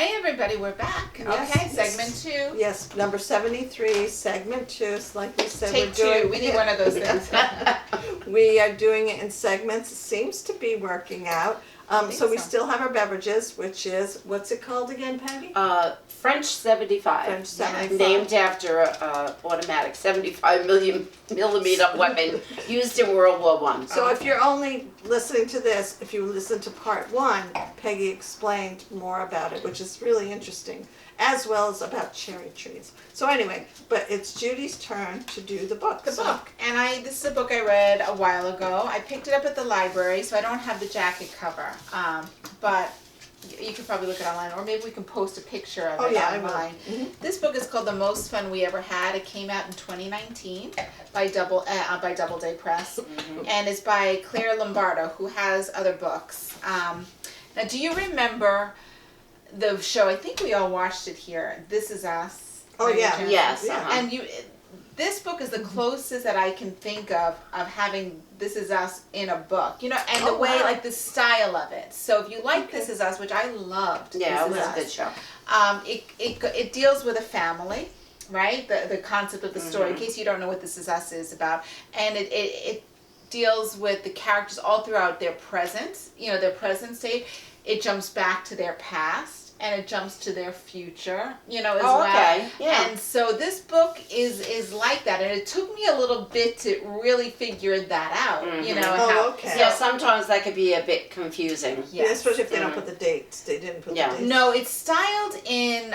Hey everybody, we're back. Yes, Okay, yes. segment 2. Yes, number 73, segment 2. It's like we said, Take we're doing. 2. We need one of those things. We are doing it in segments. It seems to be working out. So we so. still have our beverages, which is, what's it called again, Peggy? French 75. French 75. Named after an automatic 75 millimeter weapon used in World War I. So if you're only listening to this, if you listen to part 1, Peggy explained more about it, which is really interesting, as well as about cherry trees. So anyway, but it's Judy's turn to do the book. The book. And this is a book I read a while ago. I picked it up at the library, so I don't have the jacket cover. But you can probably look it online, or maybe we can post a picture of it online. This book is called The Most Fun We Ever Had. It came out in 2019 by Doubleday Press, and it's by Claire Lombardo, who has other books. Now, do you remember the show? I think we all watched it here. This Is Us. Oh yeah, Yes. yeah. And this book is the closest that I can think of having This Is Us in a book, and the way, like the style of it. So if you like This Is Us, which I loved, Yeah, it This was Is a good Us, show. it deals with a family, right? The concept of the story, in case you don't know what This Is Us is about, and it deals with the characters all throughout their present, their present state. It jumps back to their past. And it jumps to their future, as well. Okay. Yeah. And so this book is like that, and it took me a little bit to really figure that out. Oh, okay. Yeah, sometimes that could be a bit confusing. Yeah, especially if they don't put the dates. They didn't put the dates. No, it's styled in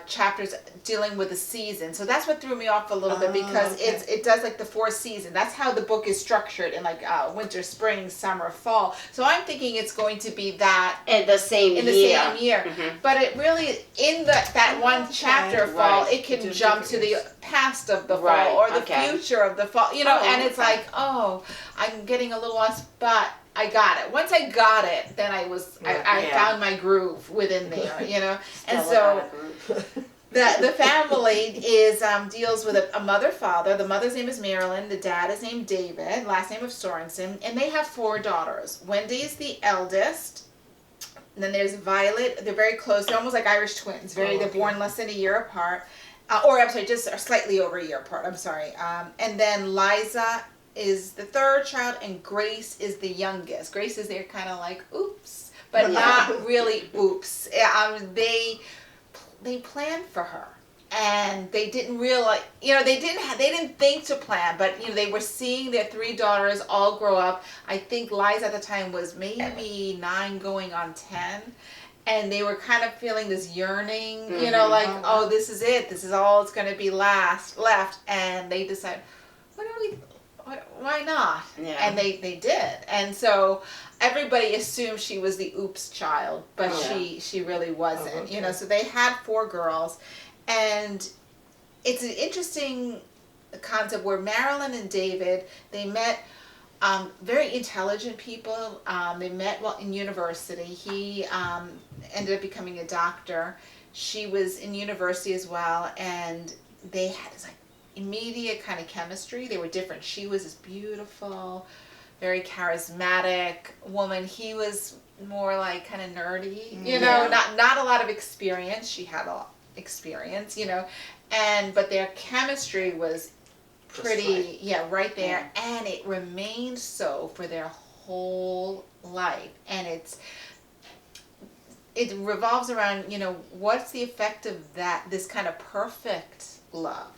chapters dealing with the season. So that's what threw me off a little bit, because it does like the 4 seasons. That's how the book is structured in like winter, spring, summer, fall. So I'm thinking it's going to be that In the same year. But it really, in that one chapter, fall, Right. it can jump to the past of the fall Right, or the okay. future of the fall, and it's like, I'm getting a little lost, but I got it. Once I got it, then I found my groove within there, And so the family deals with a mother-father. The mother's name is Marilyn. The dad is named David, last name of Sorensen, and they have 4 daughters. Wendy is the eldest. And then there's Violet. They're very close. They're almost like Irish twins. They're born less than a year apart. Just slightly over a year apart. I'm sorry. And then Liza is the 3rd child, and Grace is the youngest. Grace is there kind of like, oops, but not really oops. They planned for her, and they didn't realize, they didn't think to plan, but they were seeing their 3 daughters all grow up. I think Liza at the time was maybe 9 going on 10. And they were kind of feeling this yearning, oh, this is it. This is all it's going to be left. And they decided, why not? Yeah. And they did. And so everybody assumed she was the oops child, but she really wasn't. So they had 4 girls. And it's an interesting concept where Marilyn and David, they met very intelligent people. They met in university. He ended up becoming a doctor. She was in university as well, and they had this immediate kind of chemistry. They were different. She was this beautiful, very charismatic woman. He was more like kind of nerdy, not a lot of experience. She had a lot of experience, but their chemistry was pretty, right there. Yeah. And it remained so for their whole life. And it revolves around, what's the effect of this kind of perfect love,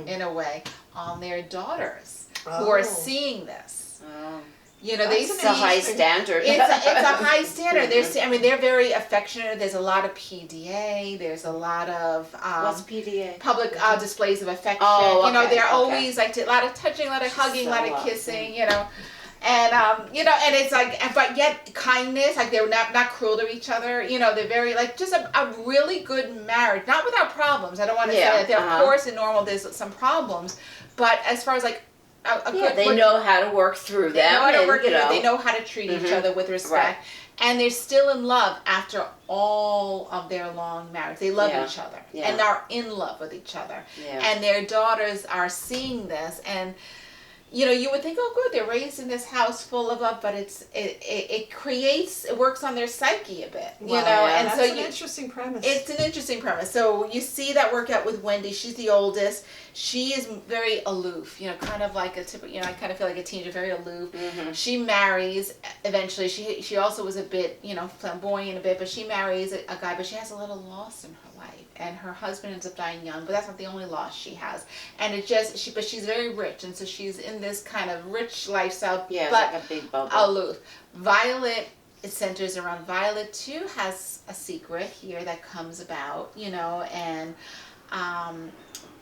in a way, on their daughters who are seeing this. They see it's a high standard. It's a high standard. They're very affectionate. There's a lot of PDA. There's a lot of what's PDA? Public displays of affection. Oh, okay, they're always like a lot of touching, a lot of hugging, a lot of kissing. And and it's like, but yet kindness. Like they're not cruel to each other. They're very just a really good marriage. Not without problems. I don't want to say that. Of course, in normal there's some problems, but as far as they know how to work through them. They know how to work through it. They know how to treat each other with respect. Right. And they're still in love after all of their long marriage. They love each other. Yeah. And are in love with each other. Yeah. And their daughters are seeing this. And, you would think, oh, good, they're raised in this house full of love, but it works on their psyche a bit, Wow, and that's so an interesting premise. It's an interesting premise. So you see that work out with Wendy. She's the oldest. She is very aloof, kind of like a typical, I kind of feel like a teenager, very aloof. Mm-hmm. She marries eventually. She also was a bit, flamboyant a bit, but she marries a guy, but she has a little loss in her life. And her husband ends up dying young, but that's not the only loss she has. And but she's very rich, and so she's in this kind of rich lifestyle, Yeah, but like a big bubble. aloof. Violet, it centers around Violet too, has a secret here that comes about, and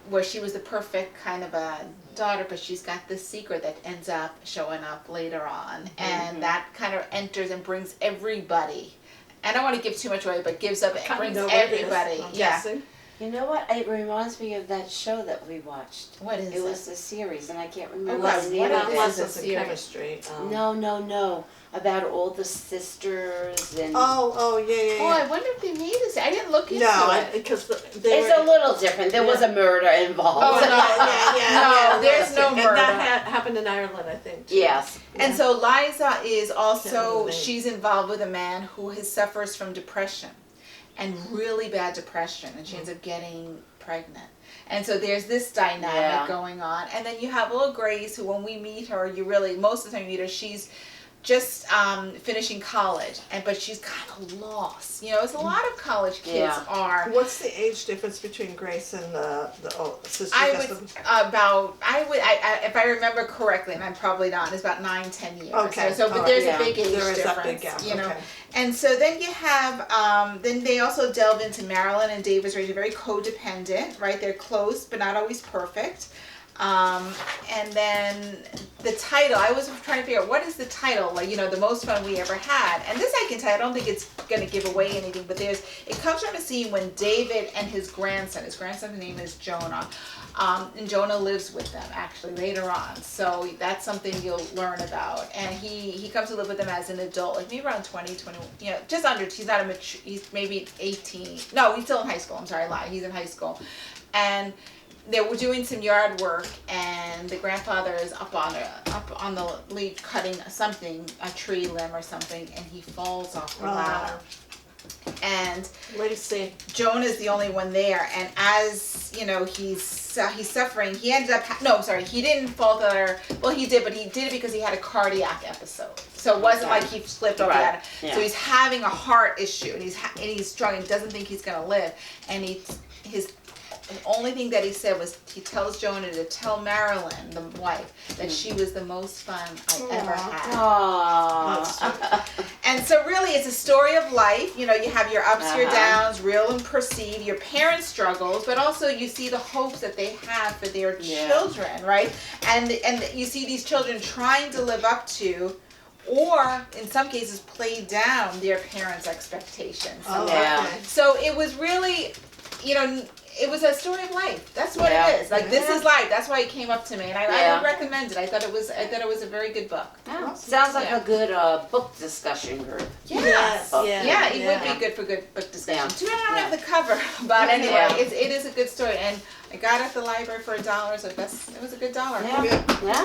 where she was the perfect kind of a daughter, but she's got this secret that ends up showing up later on, and that kind of enters and brings everybody. I don't want to give too much away, but brings everybody. Guessing. You know what? It reminds me of that show that we watched. What is it? It was a series, and I can't remember what the name of it. Lessons in series? chemistry. No. About all the sisters and. Yeah. I wonder if they made this. I didn't look into it. Because It's a little different. There was a murder involved. Oh, no, there's no murder. And that happened in Ireland, I think. Too. Yes. And so Liza is also, Can't remember. she's involved with a man who suffers from depression, and really bad depression, and she ends up getting pregnant. And so there's this dynamic going on. And then you have little Grace, who when we meet her, most of the time you meet her, she's just finishing college, but she's kind of lost. It's a lot of college kids are. What's the age difference between Grace and the sister? If I remember correctly, and I'm probably not, it's about 9-10 years. Okay. But there's a big age there is difference. That big gap. Okay. And so then you have, then they also delve into Marilyn and David's raising, very codependent, right? They're close, but not always perfect. And then the title, I was trying to figure out what is the title, the most fun we ever had. And this I can tell you, I don't think it's going to give away anything, but it comes from a scene when David and his grandson's name is Jonah, and Jonah lives with them actually later on. So that's something you'll learn about. And he comes to live with them as an adult, like maybe around 20, just under, he's not a mature, he's maybe 18. No, he's still in high school. I'm sorry, I lied. He's in high school. And they were doing some yard work, and the grandfather is up on the leaf cutting something, a tree limb or something, and he falls off the ladder. And Jonah's the only one there, and as he's suffering. He ended up he didn't fall the ladder. Well, he did, but he did it because he had a cardiac episode. So it wasn't like he slipped off the ladder. Yeah. So he's having a heart issue, and he's struggling. Doesn't think he's gonna live, and the only thing that he said was he tells Jonah to tell Marilyn, the wife, that she was the most fun I ever had. Aww. And so really it's a story of life. You have your ups, your downs, real and perceived, your parents' struggles, but also you see the hopes that they have for their children, right? And you see these children trying to live up to, or in some cases play down their parents' expectations. So it was really, it was a story of life. That's what it is. Like this is life. That's why it came up to me, and I would recommend it. I thought it was a very good book. Yeah. Sounds like a good book discussion group. Yes. It would be good for good book discussion. Too bad I don't have the cover, but anyway, it is a good story, and I got it at the library for $1, so it was a good $1.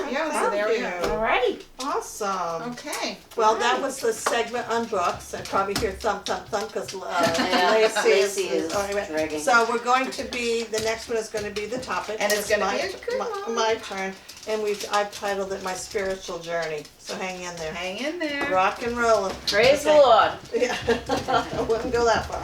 Yeah. So there we go. Alrighty. Awesome. Okay. Well, that was the segment on books. I probably hear thump, thump, thump because Lacey is dragging. So we're going to the next one is going to be the topic. And it's going to be a good one. My turn. And I've titled it My Spiritual Journey. So hang in there. Hang in there. Rock and roll. Praise the Lord. Yeah. I wouldn't go that far.